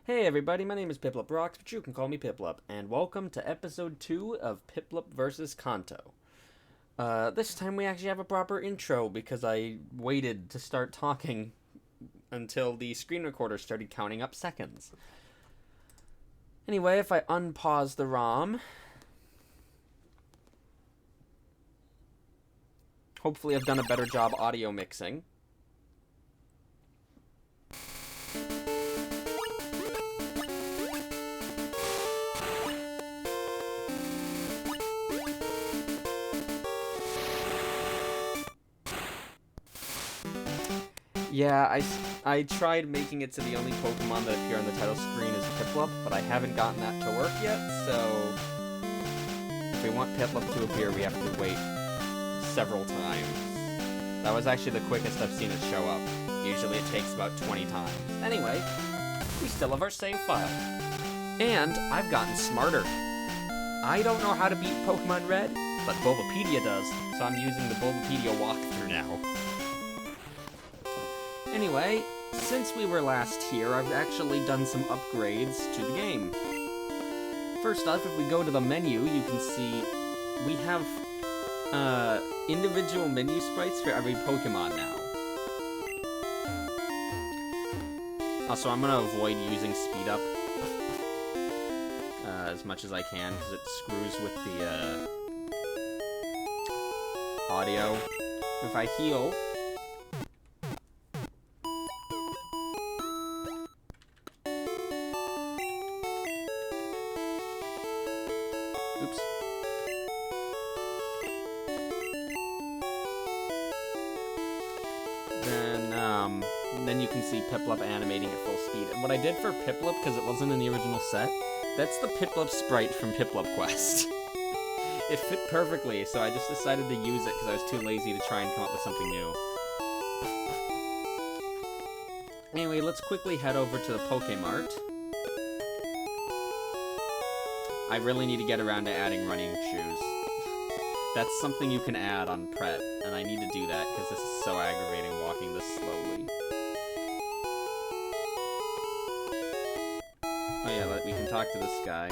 Hey everybody, my name is PiplupRox, but you can call me Piplup, and welcome to episode 2 of Piplup vs. Kanto. This time we actually have a proper intro because I waited to start talking until the screen recorder started counting up seconds. Anyway, if I unpause the ROM, hopefully I've done a better job audio mixing. Yeah, I tried making it so the only Pokemon that appear on the title screen is Piplup, but I haven't gotten that to work yet, so if we want Piplup to appear, we have to wait several times. That was actually the quickest I've seen it show up. Usually it takes about 20 times. Anyway, we still have our save file. And I've gotten smarter. I don't know how to beat Pokemon Red, but Bulbapedia does, so I'm using the Bulbapedia walkthrough now. Anyway, since we were last here, I've actually done some upgrades to the game. First off, if we go to the menu, you can see we have individual menu sprites for every Pokemon now. Also, I'm gonna avoid using speed up as much as I can because it screws with the audio. If I heal, oops. Then you can see Piplup animating at full speed. And what I did for Piplup, because it wasn't in the original set, that's the Piplup sprite from Piplup Quest. It fit perfectly, so I just decided to use it because I was too lazy to try and come up with something new. Anyway, let's quickly head over to the Pokemart. I really need to get around to adding running shoes. That's something you can add on Pret, and I need to do that because this is so aggravating walking this slowly. Oh yeah, we can talk to this guy.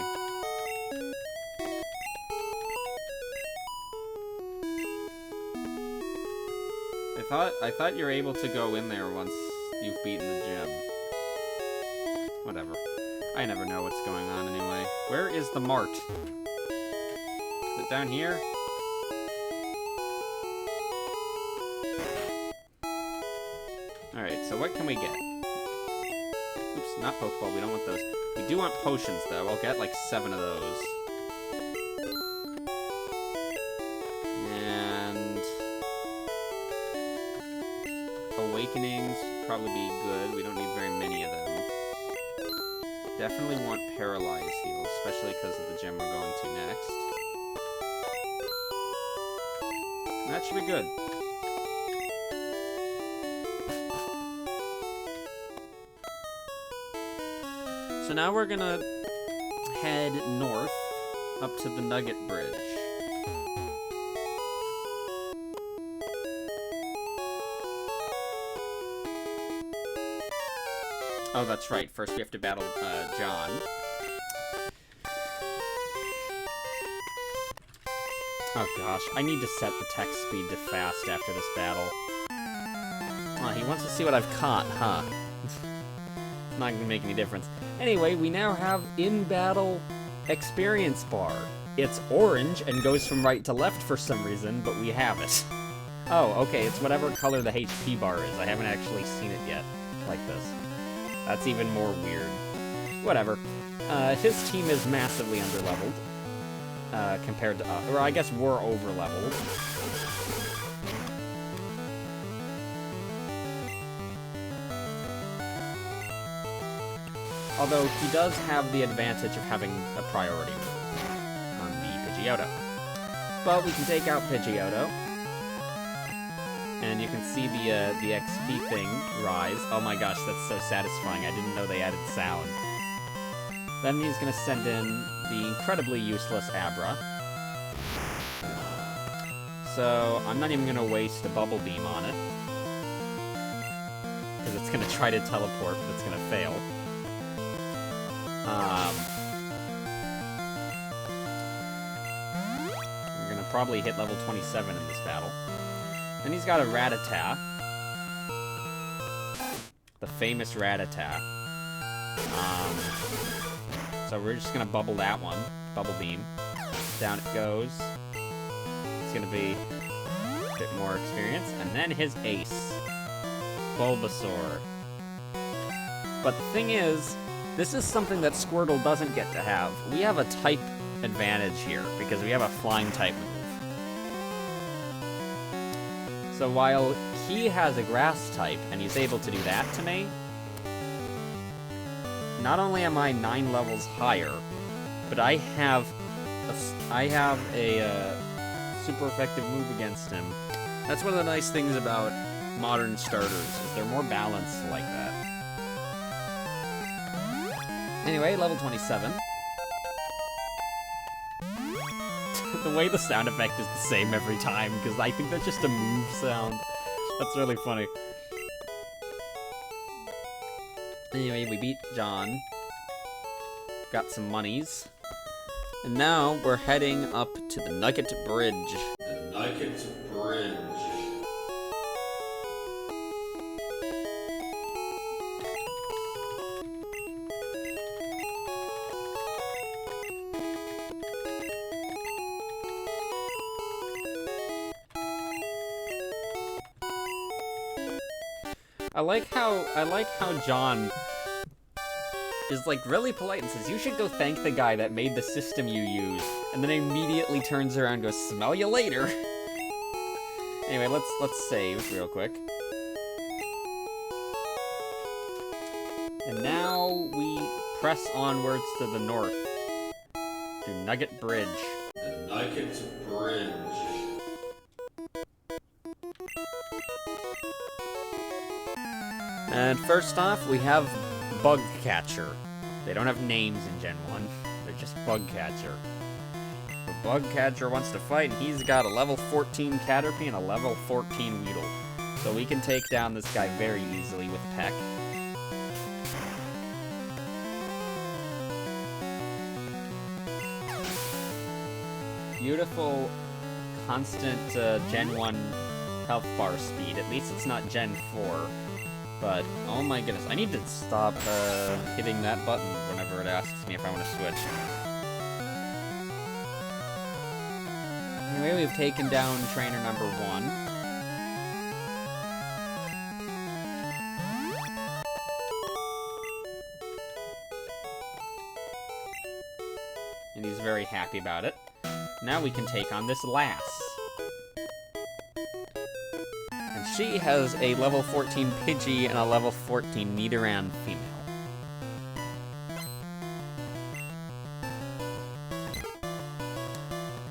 I thought you were able to go in there once you've beaten the gym. Whatever. I never know what's going on anyway. Where is the mart? Is it down here? Alright, so what can we get? Oops, not Pokeball, we don't want those. We do want potions, though. I'll get like 7 of those. And Awakenings would probably be good. We don't need very many of them. Definitely want Paralyze heals, especially because of the gym we're going to next. And that should be good. So now we're gonna head north up to the Nugget Bridge. Oh, that's right. First we have to battle John. Oh gosh, I need to set the text speed to fast after this battle. Oh, he wants to see what I've caught, huh? Not gonna make any difference. Anyway, we now have in-battle experience bar. It's orange and goes from right to left for some reason, but we have it. Oh, okay, it's whatever color the HP bar is. I haven't actually seen it yet, like this. That's even more weird. Whatever. His team is massively underleveled, compared to us. Or I guess we're overleveled. Although he does have the advantage of having a priority move on the Pidgeotto. But we can take out Pidgeotto. And you can see the XP thing rise. Oh my gosh, that's so satisfying. I didn't know they added sound. Then he's going to send in the incredibly useless Abra. So I'm not even going to waste a Bubble Beam on it. Because it's going to try to teleport, but it's going to fail. We're gonna probably hit level 27 in this battle. Then he's got a Rattata. The famous Rattata. So we're just gonna bubble that one. Bubble beam. Down it goes. It's gonna be a bit more experience. And then his ace. Bulbasaur. But the thing is, this is something that Squirtle doesn't get to have. We have a type advantage here, because we have a flying type move. So while he has a grass type, and he's able to do that to me, not only am I 9 levels higher, but I have a super effective move against him. That's one of the nice things about modern starters, is they're more balanced like that. Anyway, level 27. The way the sound effect is the same every time, because I think that's just a move sound. That's really funny. Anyway, we beat John. Got some monies. And now we're heading up to the Nugget Bridge. The Nugget Bridge. I like how John is like really polite and says, "You should go thank the guy that made the system you use," and then immediately turns around and goes, "Smell you later." Anyway, let's save real quick. And now we press onwards to the north. To Nugget Bridge. The Nugget Bridge. And first off, we have Bug Catcher. They don't have names in Gen 1. They're just Bug Catcher. The Bug Catcher wants to fight, and he's got a level 14 Caterpie and a level 14 Weedle. So we can take down this guy very easily with Peck. Beautiful, constant Gen 1 health bar speed. At least it's not Gen 4. But, oh my goodness, I need to stop hitting that button whenever it asks me if I want to switch. Anyway, we've taken down trainer number 1. And he's very happy about it. Now we can take on this lass. She has a level 14 Pidgey and a level 14 Nidoran female.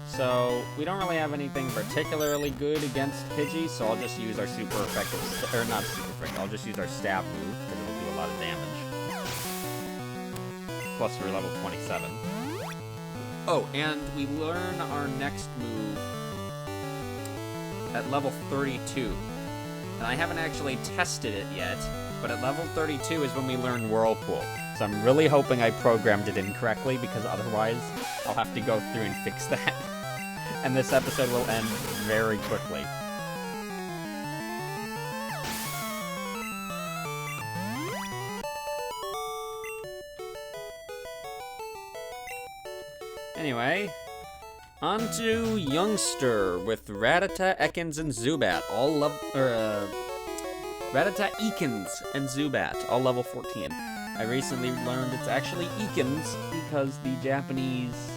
So, we don't really have anything particularly good against Pidgey, so I'll just use our super effective, or not super effective, I'll just use our stab move, because it'll do a lot of damage. Plus we're level 27. Oh, and we learn our next move at level 32. And I haven't actually tested it yet, but at level 32 is when we learn Whirlpool. So I'm really hoping I programmed it incorrectly, because otherwise I'll have to go through and fix that. And this episode will end very quickly. Anyway, on to Youngster with Rattata, Ekans, and Zubat, all level, Rattata, Ekans, and Zubat, all level 14. I recently learned it's actually Ekans because the Japanese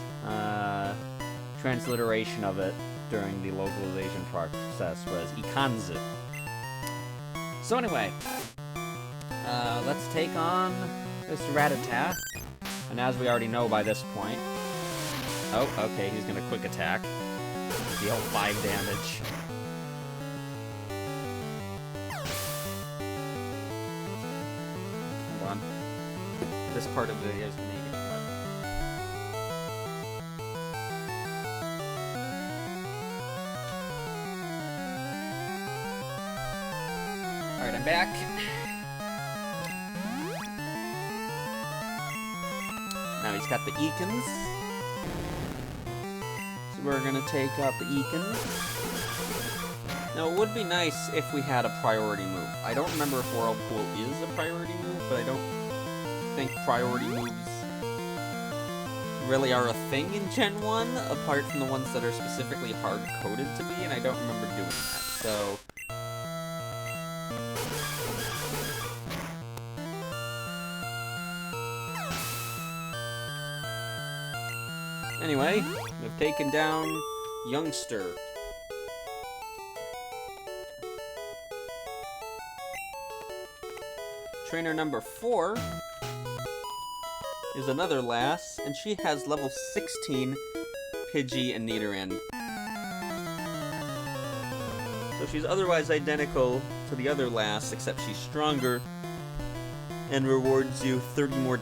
transliteration of it during the localization process was Ikanzu. So anyway, let's take on this Rattata, and as we already know by this point, oh, okay, he's gonna quick attack. Deal 5 damage. Hold on. This part of the video is gonna get cut. Alright, I'm back. he's got the Eakins. So we're gonna take out the Eakins. Now, it would be nice if we had a priority move. I don't remember if Whirlpool is a priority move, but I don't think priority moves really are a thing in Gen 1, apart from the ones that are specifically hard-coded to be, and I don't remember doing that, so... Anyway, we've taken down Youngster. Trainer number 4 is another lass, and she has level 16 Pidgey and Nidoran. So she's otherwise identical to the other lass, except she's stronger and rewards you $30 more.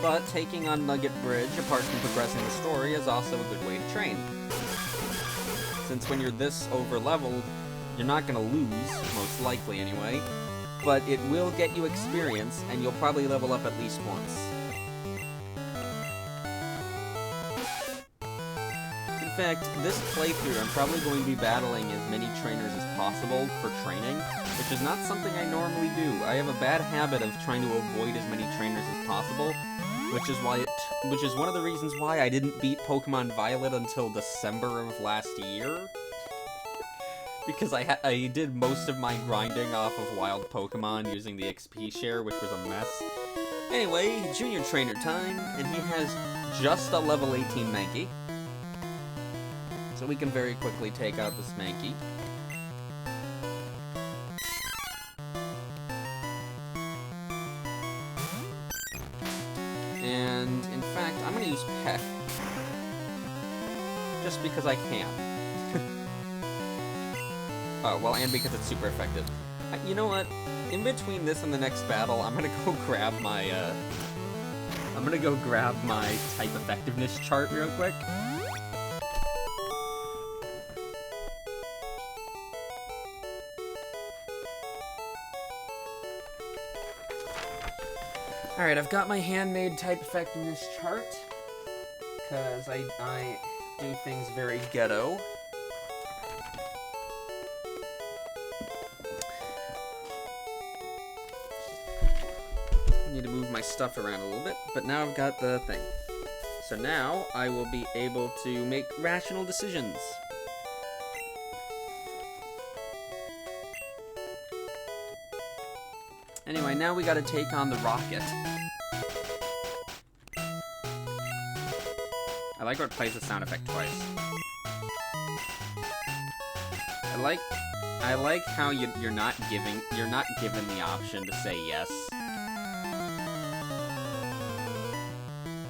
But taking on Nugget Bridge, apart from progressing the story, is also a good way to train. Since when you're this over-leveled, you're not going to lose, most likely anyway, but it will get you experience, and you'll probably level up at least once. In fact, this playthrough I'm probably going to be battling as many trainers as possible for training, which is not something I normally do. I have a bad habit of trying to avoid as many trainers as possible, which is one of the reasons why I didn't beat Pokemon Violet until December of last year. Because I did most of my grinding off of wild Pokemon using the XP share, which was a mess. Anyway, junior trainer time, and he has just a level 18 Mankey. So we can very quickly take out this Mankey. And, in fact, I'm going to use Peck. Just because I can. Oh, well, and because it's super effective. You know what? In between this and the next battle, I'm going to go grab my, type effectiveness chart real quick. Alright, I've got my handmade type effectiveness chart, because I do things very ghetto. I need to move my stuff around a little bit, but now I've got the thing. So now I will be able to make rational decisions. Anyway, now we gotta take on the Rocket. I like how it plays the sound effect twice. I like how you're not given the option to say yes.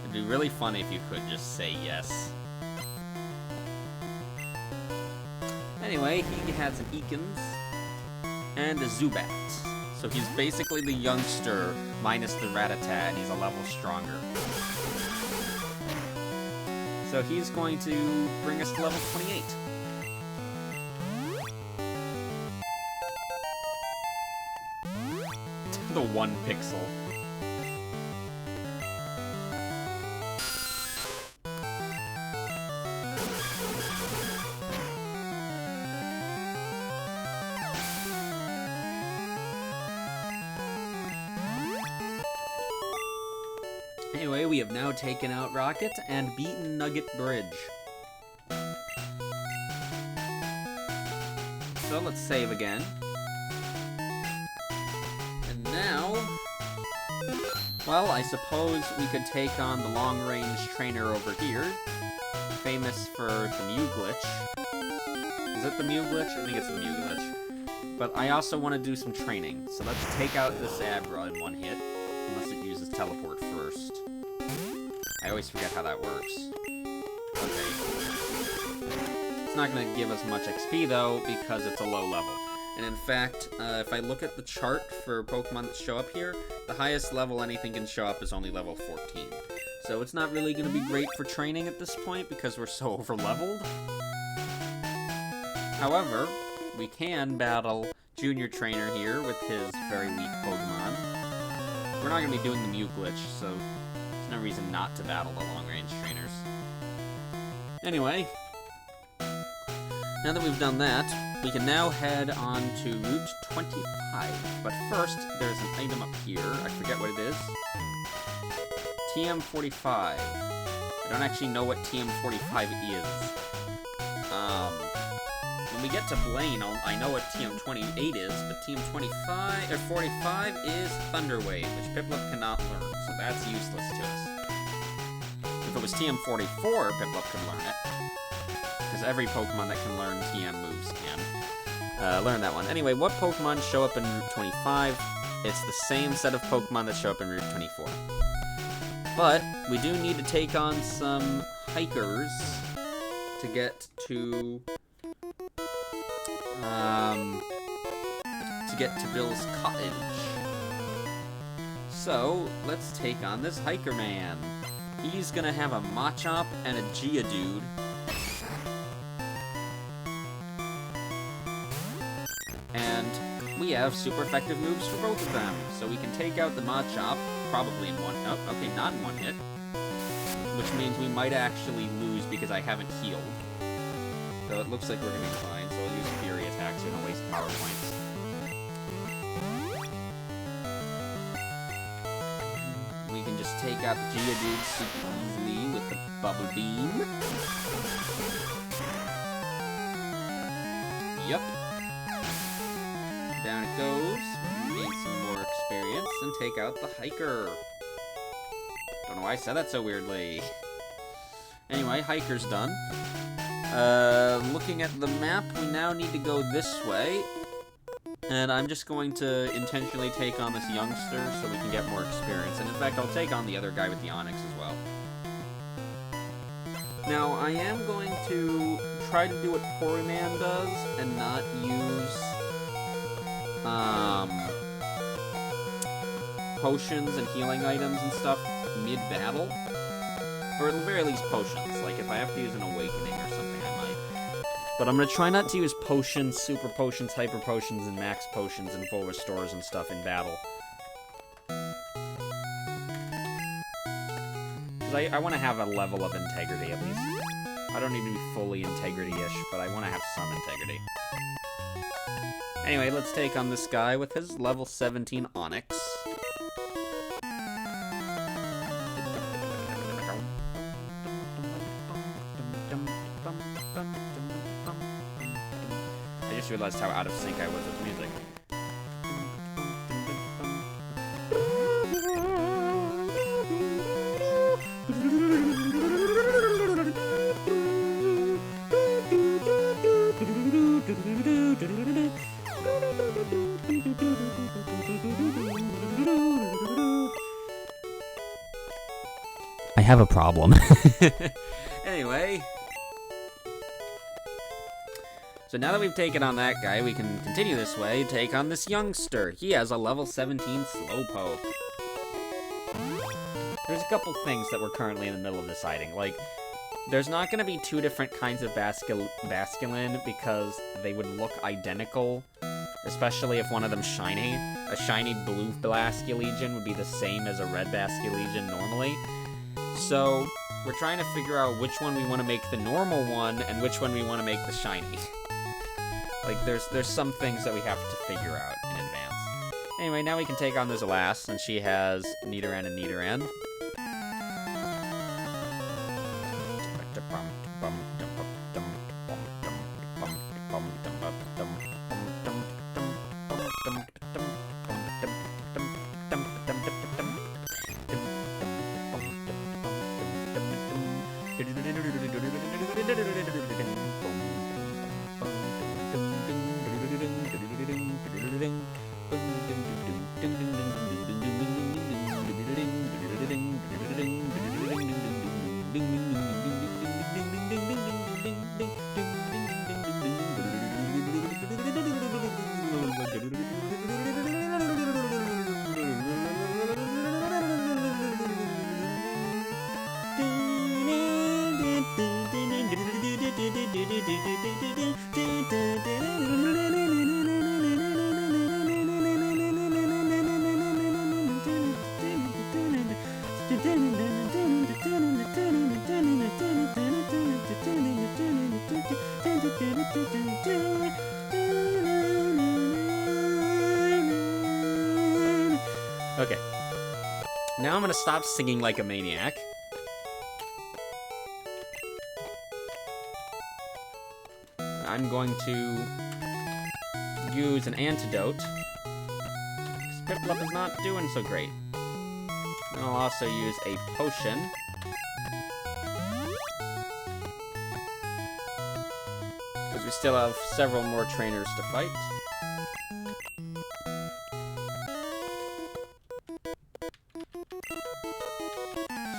It'd be really funny if you could just say yes. Anyway, he has an Eakins and a Zubat. So he's basically the youngster minus the Rattata, and he's a level stronger. So he's going to bring us to level 28. The 1 pixel. Anyway, we have now taken out Rocket and beaten Nugget Bridge. So let's save again. And now, well, I suppose we could take on the long-range trainer over here, famous for the Mew glitch. Is it the Mew glitch? I think it's the Mew glitch. But I also want to do some training, so let's take out this Abra in one hit, unless it uses teleport first. I always forget how that works. Okay. It's not going to give us much XP, though, because it's a low level. And in fact, if I look at the chart for Pokemon that show up here, the highest level anything can show up is only level 14. So it's not really going to be great for training at this point, because we're so over-leveled. However, we can battle junior trainer here with his very weak Pokemon. We're not going to be doing the Mew glitch, so there's no reason not to battle the long-range trainers. Anyway, now that we've done that, we can now head on to Route 25. But first, there's an item up here. I forget what it is. TM45. I don't actually know what TM45 is. When we get to Blaine, I know what TM28 is, but TM25 or 45 is Thunder Wave, which Piplup cannot learn, so that's useless to us. If it was TM44, Piplup could learn it, because every Pokemon that can learn TM moves can learn that one. Anyway, what Pokemon show up in Route 25? It's the same set of Pokemon that show up in Route 24. But we do need to take on some hikers to get to Bill's cottage. So let's take on this hiker man. He's gonna have a Machop and a Geodude. And we have super effective moves for both of them. So we can take out the Machop, probably in one, oh, okay, not in one hit. Which means we might actually lose because I haven't healed. So it looks like we're gonna be fine, so we'll use Fury Attack so we don't waste power points. We can just take out the Geodude super easily with the Bubble Beam. Yep. Down it goes. Gain some more experience and take out the hiker. Don't know why I said that so weirdly. Anyway, hiker's done. Looking at the map, we now need to go this way. And I'm just going to intentionally take on this youngster so we can get more experience. And in fact, I'll take on the other guy with the Onix as well. Now, I am going to try to do what Poryman does and not use potions and healing items and stuff mid-battle. Or at the very least potions. Like, if I have to use an Awakening or something, I might. But I'm going to try not to use potions, super potions, hyper potions, and max potions and full restores and stuff in battle. Because I want to have a level of integrity, at least. I don't need to be fully integrity-ish, but I want to have some integrity. Anyway, let's take on this guy with his level 17 Onix. I just realized how out of sync I was with music. I have a problem. Anyway. So now that we've taken on that guy, we can continue this way, take on this youngster. He has a level 17 Slowpoke. There's a couple things that we're currently in the middle of deciding. Like, there's not going to be two different kinds of Basculin because they would look identical, especially if one of them's shiny. A shiny blue Basculegion would be the same as a red Basculegion normally. So, we're trying to figure out which one we want to make the normal one and which one we want to make the shiny. Like, there's some things that we have to figure out in advance. Anyway, now we can take on this Alas, and she has Nidoran and Nidoran. Okay. Now I'm gonna stop singing like a maniac. I'm going to use an antidote, because Piplup is not doing so great. And I'll also use a potion. Because we still have several more trainers to fight.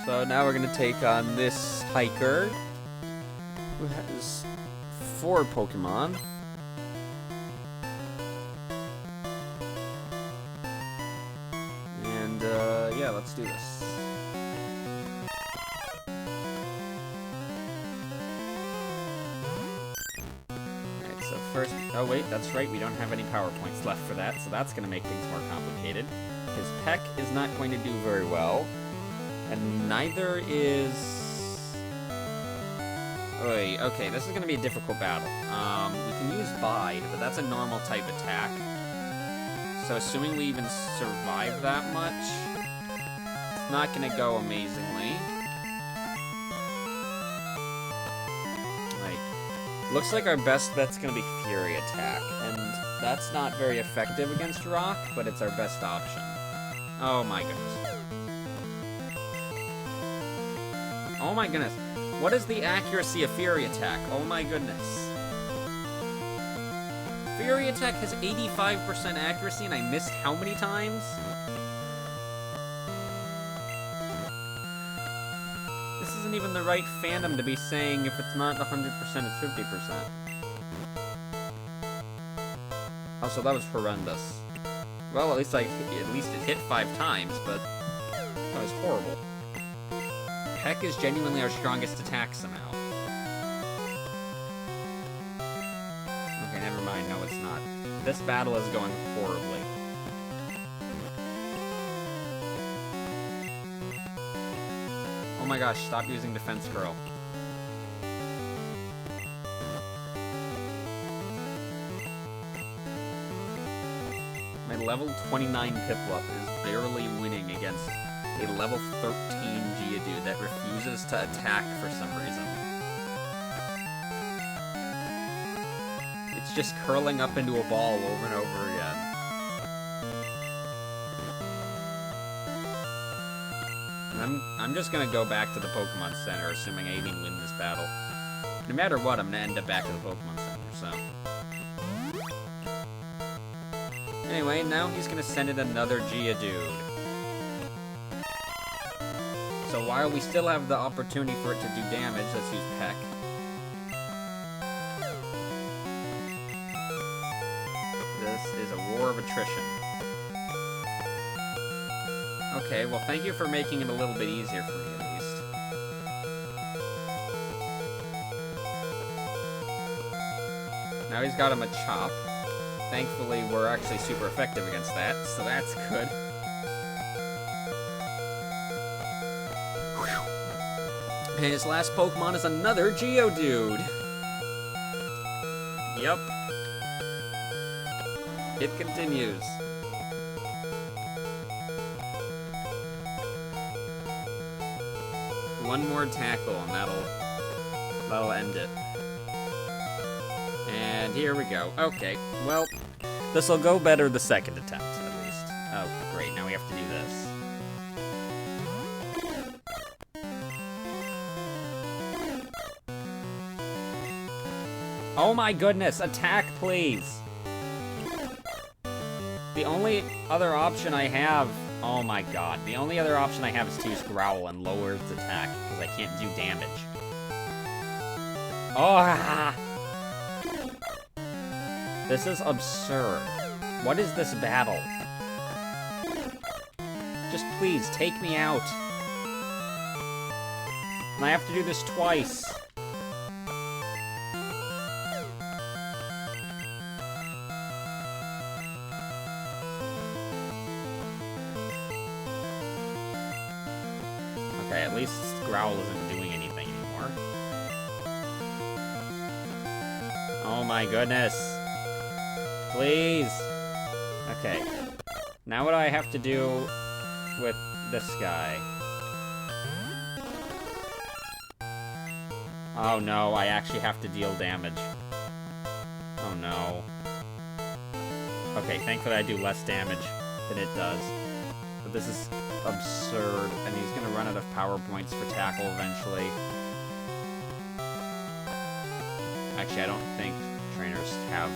So now we're going to take on this hiker, who has 4 Pokemon. And, yeah, let's do this. Alright, so first... Oh, wait, that's right, we don't have any power points left for that, so that's going to make things more complicated. Because Peck is not going to do very well. And neither is... Oy, okay, this is going to be a difficult battle. We can use Bide, but that's a normal type attack. So assuming we even survive that much, it's not going to go amazingly. Like, looks like our best bet's going to be Fury Attack, and that's not very effective against Rock, but it's our best option. Oh my goodness. Oh my goodness. What is the accuracy of Fury Attack? Oh my goodness. Fury Attack has 85% accuracy and I missed how many times? This isn't even the right fandom to be saying if it's not 100%, it's 50%. Also, that was horrendous. Well, at least it hit 5 times, but that was horrible. Peck is genuinely our strongest attack somehow. Okay, never mind. No, it's not. This battle is going horribly. Oh my gosh, stop using Defense Curl. My level 29 Piplup is barely winning against a level 13 Geodude that refuses to attack for some reason. It's just curling up into a ball over and over again. And I'm just gonna go back to the Pokemon Center, assuming I even win this battle. No matter what, I'm gonna end up back at the Pokemon Center, so... Anyway, now he's gonna send in another Geodude. So while we still have the opportunity for it to do damage, let's use Peck. This is a war of attrition. Okay, well thank you for making it a little bit easier for me at least. Now he's got him a Chop. Thankfully we're actually super effective against that, so that's good. And his last Pokemon is another Geodude. Yep. It continues. One more tackle and that'll end it. And here we go. Okay, well, this'll go better the second attempt, at least. Oh, great, now we have to do this. Oh my goodness, attack please! The only other option I have... Oh my god, the only other option I have is to use Growl and lower its attack, because I can't do damage. Oh! This is absurd. What is this battle? Just please, take me out. And I have to do this twice. Okay, at least Growl isn't doing anything anymore. Oh my goodness. Please. Okay. Now what do I have to do with this guy? Oh no, I actually have to deal damage. Oh no. Okay, thankfully I do less damage than it does. But this is absurd, and he's gonna run out of power points for tackle eventually. Actually, I don't think trainers have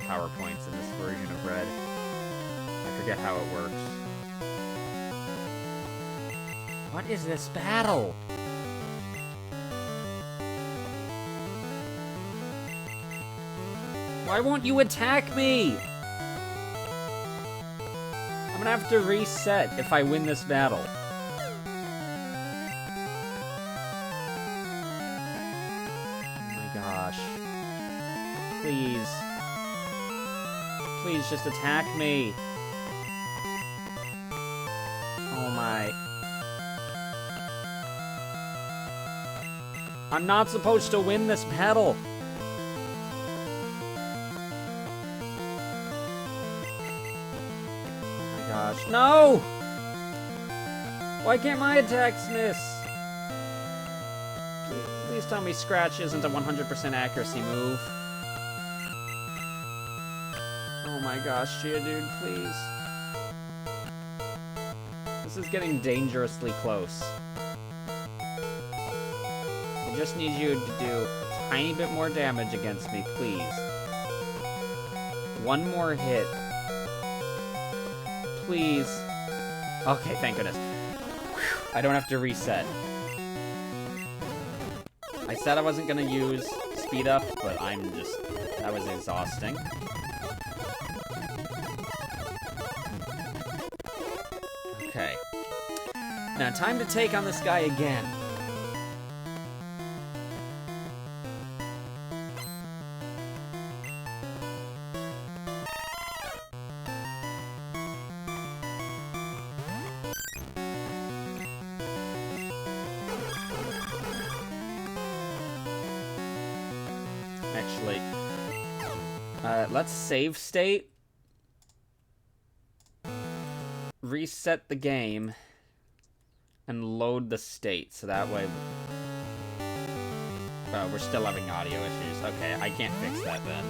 power points in this version of Red. I forget how it works. What is this battle? Why won't you attack me? I'm gonna have to reset if I win this battle. Oh my gosh. Please. Please just attack me. Oh my. I'm not supposed to win this battle. Gosh, no! Why can't my attacks miss? Please tell me Scratch isn't a 100% accuracy move. Oh my gosh, Geodude, please. This is getting dangerously close. I just need you to do a tiny bit more damage against me, please. One more hit. Please. Okay, thank goodness. Whew, I don't have to reset. I said I wasn't gonna use speed up, but I'm just... that was exhausting. Okay. Now, time to take on this guy again. Actually, let's save state, reset the game, and load the state, so that way... we're still having audio issues. Okay, I can't fix that then.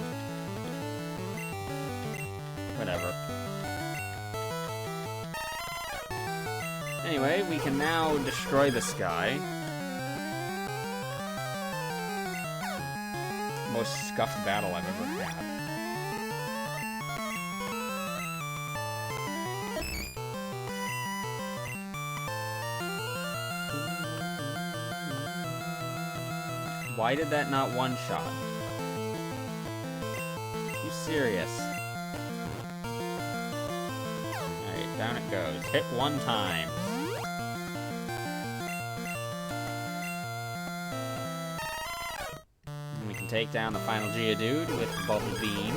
Whatever. Anyway, we can now destroy this guy. Most scuffed battle I've ever had. Why did that not one-shot? You serious? Alright, down it goes. Hit one time. Take down the final Geodude with Bubble Beam.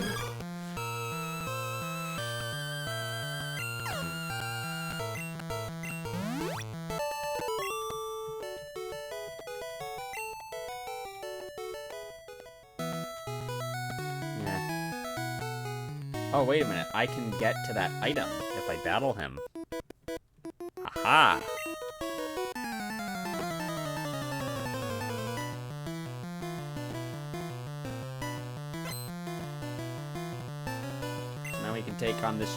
Yeah. Oh, wait a minute. I can get to that item if I battle him. Aha! Now we can take on this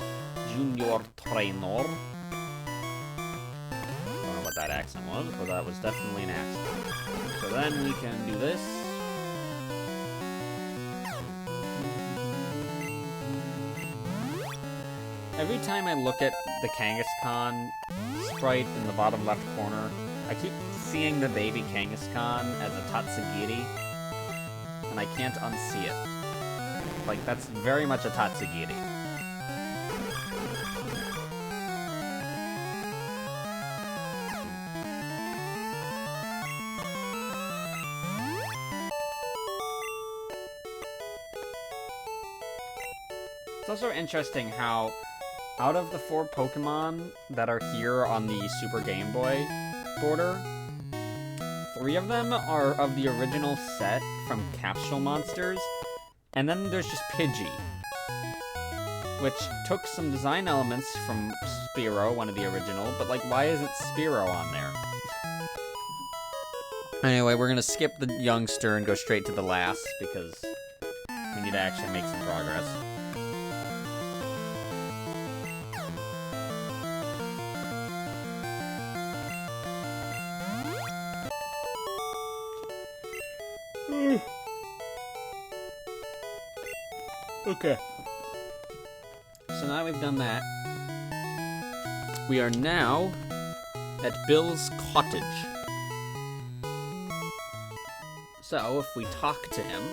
junior trainer. Don't know what that accent was, but that was definitely an accent. So then we can do this. Every time I look at the Kangaskhan sprite in the bottom left corner, I keep seeing the baby Kangaskhan as a Tatsugiri, and I can't unsee it. Like, that's very much a Tatsugiri. It's also interesting how, out of the 4 Pokemon that are here on the Super Game Boy, Backporter. 3 of them are of the original set from Capsule Monsters, and then there's just Pidgey, which took some design elements from Spearow, one of the original, but like, why isn't Spearow on there? Anyway, we're gonna skip the youngster and go straight to the last, because we need to actually make some progress. Okay. So now we've done that. We are now at Bill's cottage. So, if we talk to him,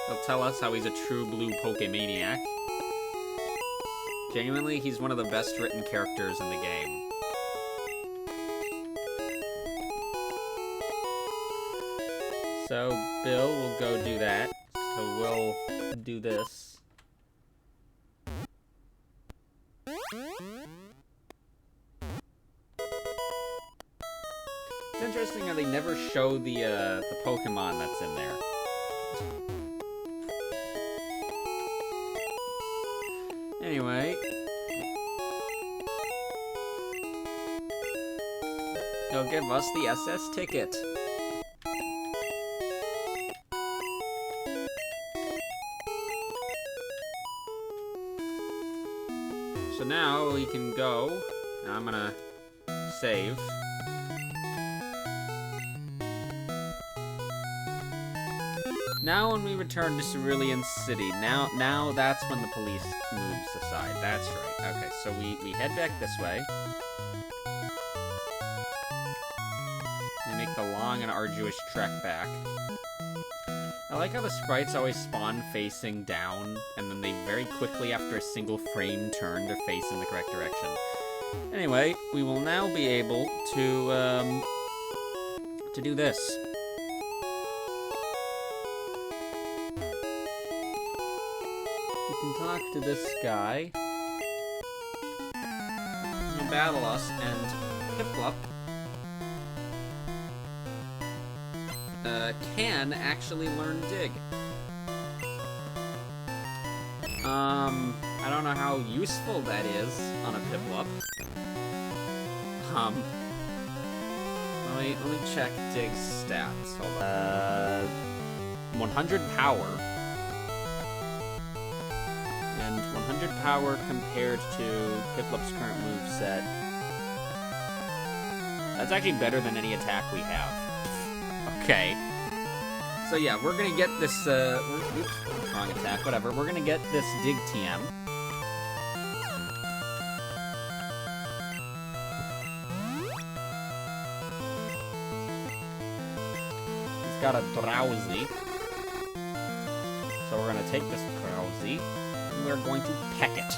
he'll tell us how he's a true blue Pokemaniac. Genuinely, he's one of the best written characters in the game. So, Bill will go do that. So we'll do this. It's interesting how they never show the Pokemon that's in there. Anyway. He'll give us the SS ticket. So now we can go. Now I'm gonna save. Now when we return to Cerulean City, now that's when the police moves aside. That's right. Okay, so we head back this way. We make the long and arduous trek back. I like how the sprites always spawn facing down, and then they very quickly, after a single frame, turn to face in the correct direction. Anyway, we will now be able to do this. We can talk to this guy. He'll battle us, and Piplup can actually learn Dig. I don't know how useful that is on a Piplup. Let me check Dig's stats. Hold on. 100 power. And 100 power compared to Piplup's current moveset. That's actually better than any attack we have. Okay. So yeah, we're gonna get this, oops, wrong attack, whatever. We're gonna get this Dig TM. He's got a Drowsy. So we're gonna take this Drowsy, and we're going to peck it.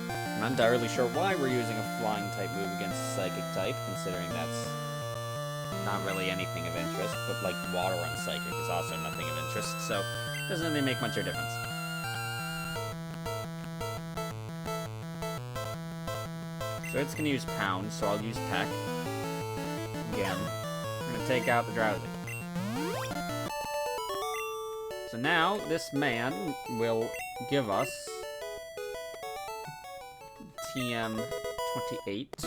I'm not entirely sure why we're using a flying type move against Psychic type, considering that's not really anything of interest, but like water on Psychic is also nothing of interest, so it doesn't really make much of a difference. So it's gonna use Pound, so I'll use Peck. Again. I'm gonna take out the Drowsy. So now, this man will give us TM28.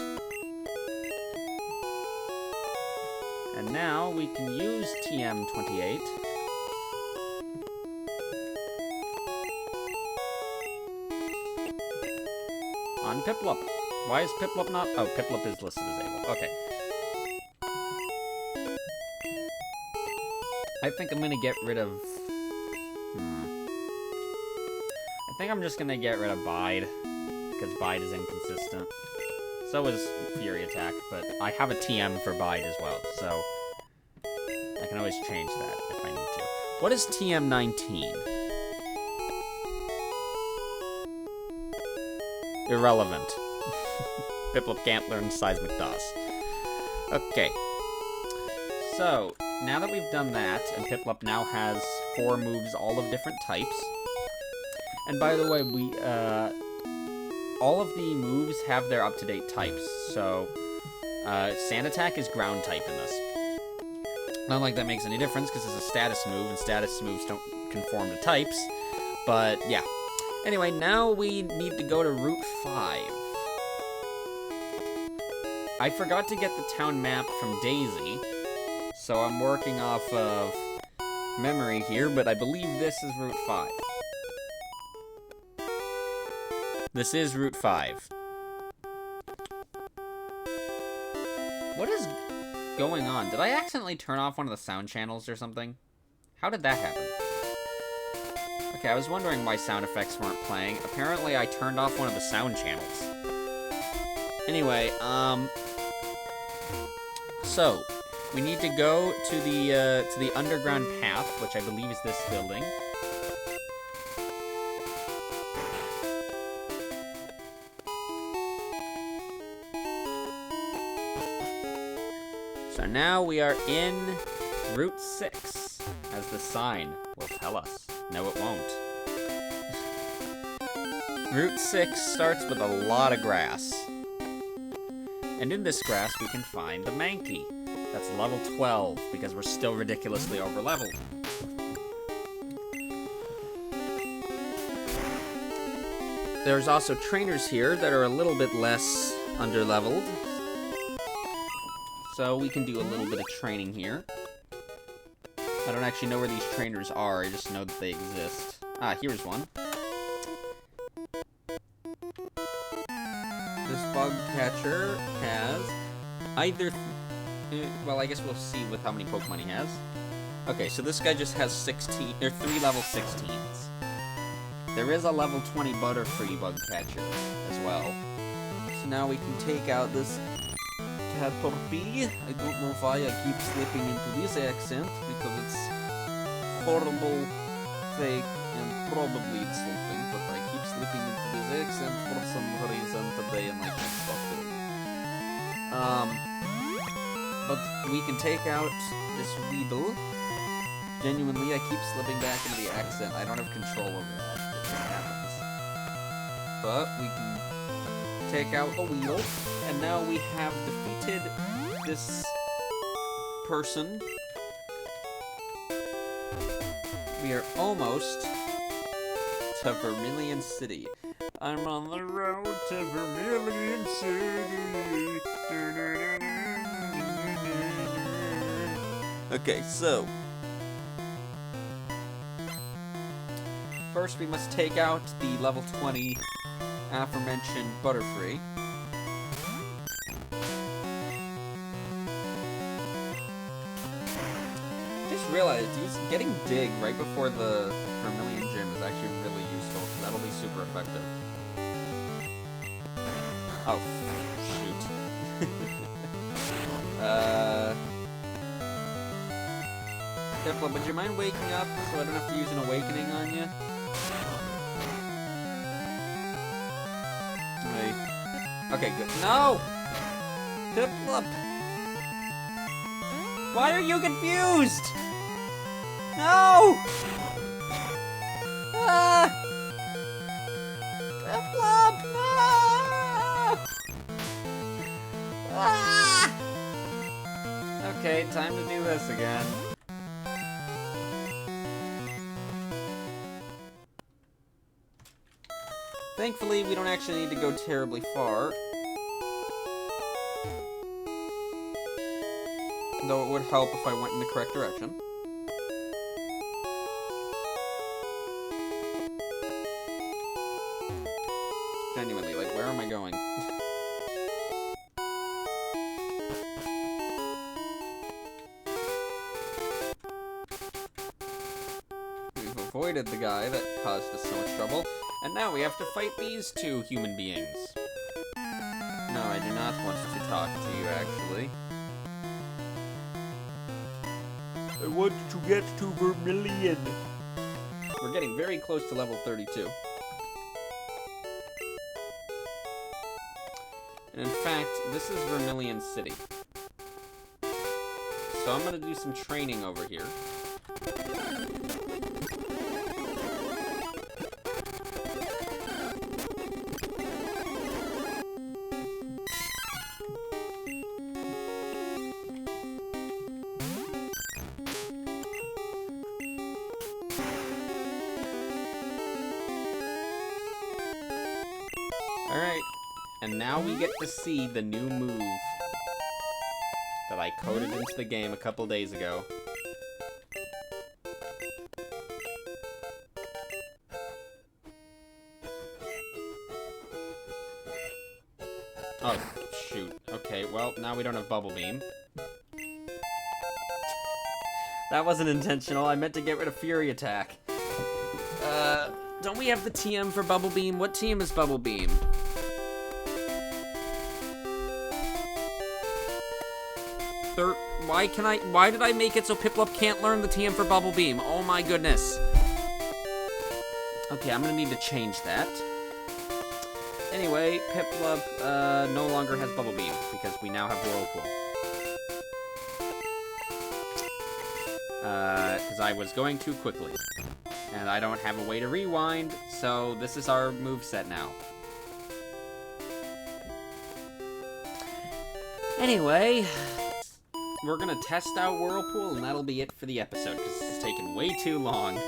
And now we can use TM28 on Piplup. Why is Piplup not? Oh, Piplup is listed as able. Okay. I think I'm gonna get rid of. I think I'm just gonna get rid of Bide, because Bide is inconsistent. So is Fury Attack, but I have a TM for Bide as well, so I can always change that if I need to. What is TM19? Irrelevant. Piplup can't learn Seismic Toss. Okay. So, now that we've done that, and Piplup now has 4 moves all of different types, and by the way, all of the moves have their up-to-date types. So, Sand Attack is ground type in this. Not like that makes any difference, because it's a status move, and status moves don't conform to types. But, yeah. Anyway, now we need to go to Route 5. I forgot to get the town map from Daisy, so I'm working off of memory here, but I believe this is Route 5. This is Route 5. What is going on? Did I accidentally turn off one of the sound channels or something? How did that happen? Okay, I was wondering why sound effects weren't playing. Apparently I turned off one of the sound channels. Anyway, so, we need to go to the underground path, which I believe is this building. So now we are in Route 6, as the sign will tell us. No, it won't. Route 6 starts with a lot of grass. And in this grass, we can find the Mankey. That's level 12, because we're still ridiculously over-leveled. There's also trainers here that are a little bit less under-leveled. So we can do a little bit of training here. I don't actually know where these trainers are, I just know that they exist. Ah, here's one. This bug catcher has either... well, I guess we'll see with how many Pokemon he has. Okay, so this guy just has 16... or 3 level 16s. There is a level 20 Butterfree bug catcher as well. So now we can take out this Caterpie. I don't know why I keep slipping into this accent, because it's horrible, fake, and probably insulting, but I keep slipping into this accent for some reason today, and I can't stop doing it. But we can take out this Weedle. Genuinely, I keep slipping back into the accent. I don't have control over that. It just happens. But we can take out the Weedle, and now we have defeated this person. We are almost to Vermilion City. I'm on the road to Vermilion City. Okay, so first we must take out the level 20 aforementioned Butterfree. Just realized getting Dig right before the Vermilion Gym is actually really useful, because that'll be super effective. Oh, shoot. Piplup, would you mind waking up so I don't have to use an awakening on you? Wait. Okay, good. No! Piplup! Why are you confused? No! Ah! Piplup, no! Ah! Okay, time to do this again. Thankfully, we don't actually need to go terribly far. Though it would help if I went in the correct direction. Genuinely, like, where am I going? We've avoided the guy that caused us so much trouble. And now we have to fight these two human beings. No, I do not want to talk to you, actually. I want to get to Vermilion. We're getting very close to level 32. And in fact, this is Vermilion City. So I'm going to do some training over here. Alright. And now we get to see the new move that I coded into the game a couple days ago. Oh, shoot. Okay, well, now we don't have Bubble Beam. That wasn't intentional. I meant to get rid of Fury Attack. Don't we have the TM for Bubble Beam? What TM is Bubble Beam? Why did I make it so Piplup can't learn the TM for Bubble Beam? Oh my goodness. Okay, I'm gonna need to change that. Anyway, Piplup no longer has Bubble Beam because we now have Whirlpool. Because I was going too quickly. And I don't have a way to rewind, so this is our moveset now. Anyway, we're gonna test out Whirlpool, and that'll be it for the episode, because this is taking way too long.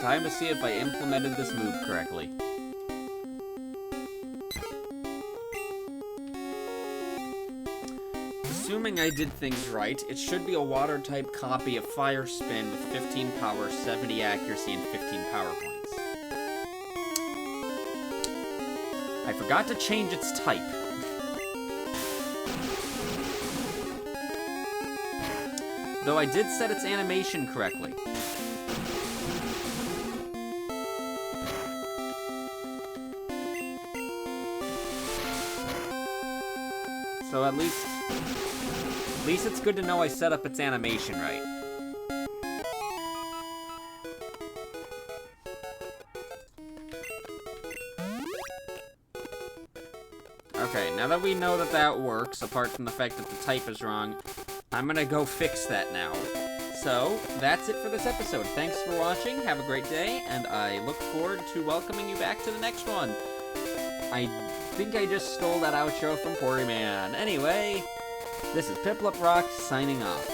Time to see if I implemented this move correctly. Assuming I did things right, it should be a water-type copy of Fire Spin with 15 power, 70 accuracy, and 15 power points. I forgot to change its type. Though I did set its animation correctly. So at least it's good to know I set up its animation right. Okay, now that we know that that works, apart from the fact that the type is wrong, I'm gonna go fix that now. So, that's it for this episode. Thanks for watching, have a great day, and I look forward to welcoming you back to the next one. I think I just stole that outro from Quarryman. Anyway, this is PiplupRox signing off.